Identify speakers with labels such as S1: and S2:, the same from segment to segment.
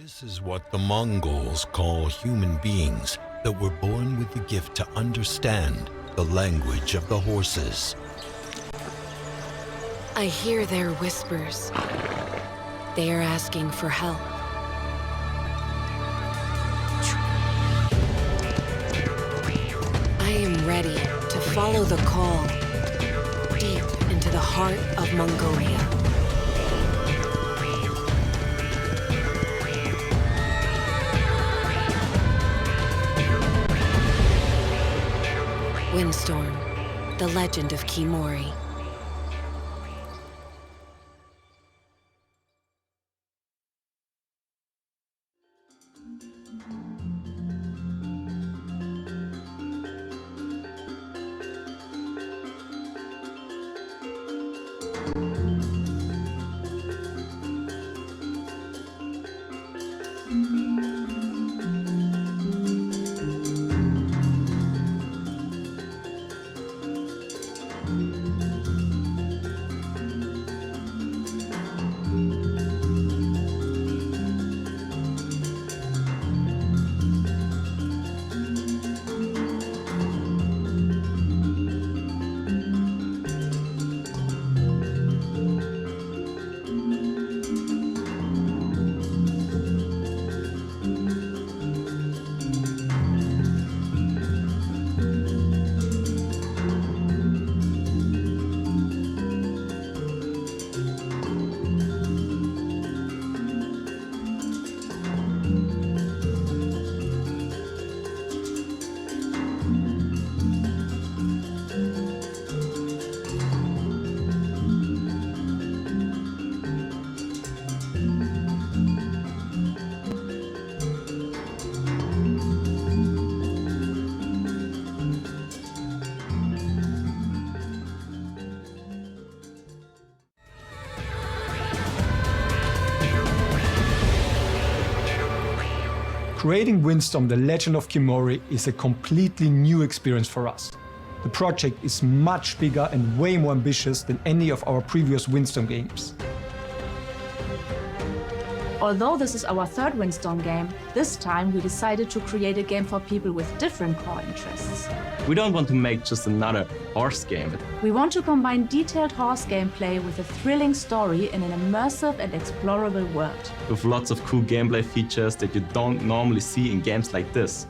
S1: This is what the Mongols call human beings that were born with the gift to understand the language of the horses.
S2: I hear their whispers. They are asking for help. I am ready to follow the call deep into the heart of Mongolia. WINDSTORM, the Legend of Khimoriii.
S3: Creating WINDSTORM The Legend of Khimoriii is a completely new experience for us. The project is much bigger and way more ambitious than any of our previous WINDSTORM games.
S4: Although this is our third WINDSTORM game, this time we decided to create a game for people with different core interests.
S5: We don't want to make just another horse game.
S4: We want to combine detailed horse gameplay with a thrilling story in an immersive and explorable world.
S5: With lots of cool gameplay features that you don't normally see in games like this.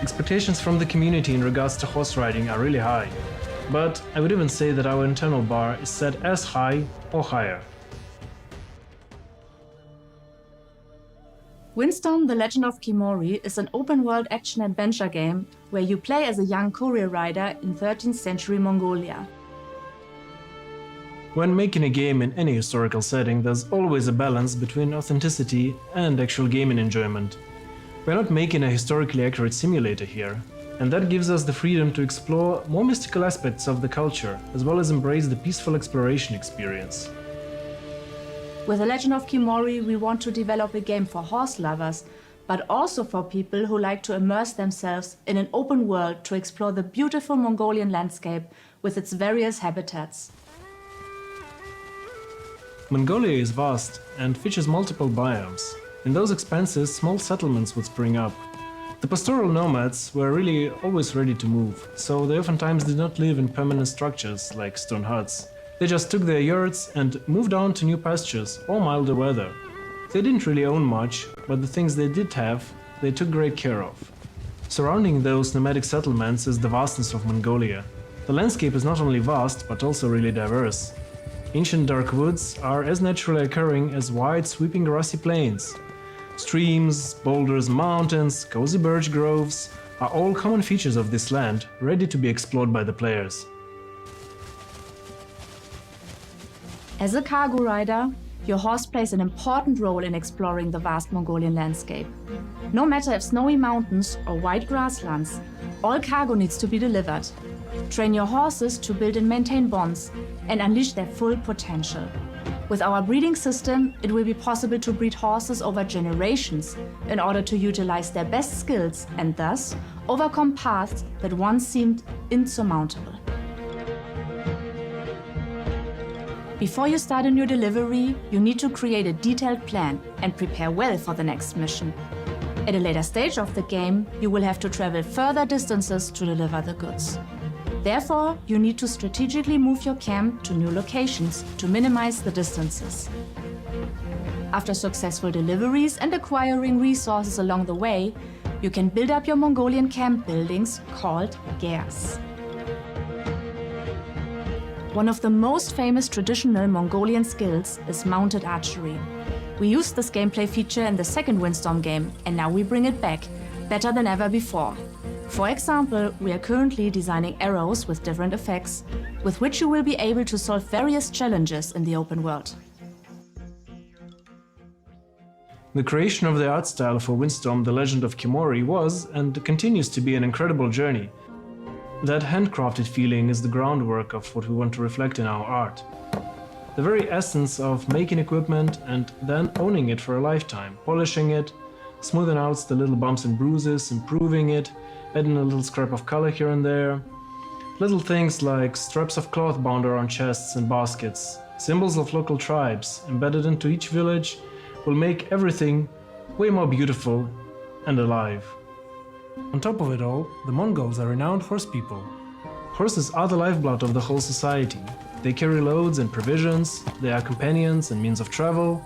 S6: Expectations from the community in regards to horse riding are really high. But I would even say that our internal bar is set as high or higher.
S4: WINDSTORM The Legend of Khimoriii is an open-world action-adventure game where you play as a young courier rider in 13th century Mongolia.
S6: When making a game in any historical setting, there's always a balance between authenticity and actual gaming enjoyment. We're not making a historically accurate simulator here, and that gives us the freedom to explore more mystical aspects of the culture, as well as embrace the peaceful exploration experience.
S4: With The Legend of Khimoriii, we want to develop a game for horse lovers, but also for people who like to immerse themselves in an open world to explore the beautiful Mongolian landscape with its various habitats.
S6: Mongolia is vast and features multiple biomes. In those expanses, small settlements would spring up. The pastoral nomads were really always ready to move, so they oftentimes did not live in permanent structures like stone huts. They just took their yurts and moved on to new pastures or milder weather. They didn't really own much, but the things they did have, they took great care of. Surrounding those nomadic settlements is the vastness of Mongolia. The landscape is not only vast, but also really diverse. Ancient dark woods are as naturally occurring as wide, sweeping grassy plains. Streams, boulders, mountains, cozy birch groves are all common features of this land, ready to be explored by the players.
S4: As a cargo rider, your horse plays an important role in exploring the vast Mongolian landscape. No matter if snowy mountains or wide grasslands, all cargo needs to be delivered. Train your horses to build and maintain bonds and unleash their full potential. With our breeding system, it will be possible to breed horses over generations in order to utilize their best skills and thus overcome paths that once seemed insurmountable. Before you start a new delivery, you need to create a detailed plan and prepare well for the next mission. At a later stage of the game, you will have to travel further distances to deliver the goods. Therefore, you need to strategically move your camp to new locations to minimize the distances. After successful deliveries and acquiring resources along the way, you can build up your Mongolian camp buildings called gers. One of the most famous traditional Mongolian skills is mounted archery. We used this gameplay feature in the second WINDSTORM game, and now we bring it back, better than ever before. For example, we are currently designing arrows with different effects, with which you will be able to solve various challenges in the open world.
S6: The creation of the art style for WINDSTORM: The Legend of Khimoriii was and continues to be an incredible journey. That handcrafted feeling is the groundwork of what we want to reflect in our art. The very essence of making equipment and then owning it for a lifetime, polishing it, smoothing out the little bumps and bruises, improving it, adding a little scrap of color here and there. Little things like straps of cloth bound around chests and baskets, symbols of local tribes embedded into each village will make everything way more beautiful and alive.
S3: On top of it all, the Mongols are renowned horse people.
S6: Horses are the lifeblood of the whole society. They carry loads and provisions, they are companions and means of travel,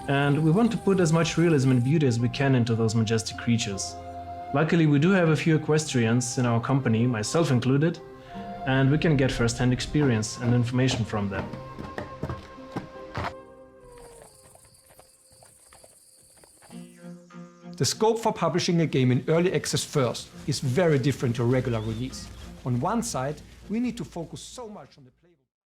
S6: and we want to put as much realism and beauty as we can into those majestic creatures. Luckily, we do have a few equestrians in our company, myself included, and we can get first-hand experience and information from them.
S3: The scope for publishing a game in early access first is very different to a regular release. On one side, we need to focus so much on the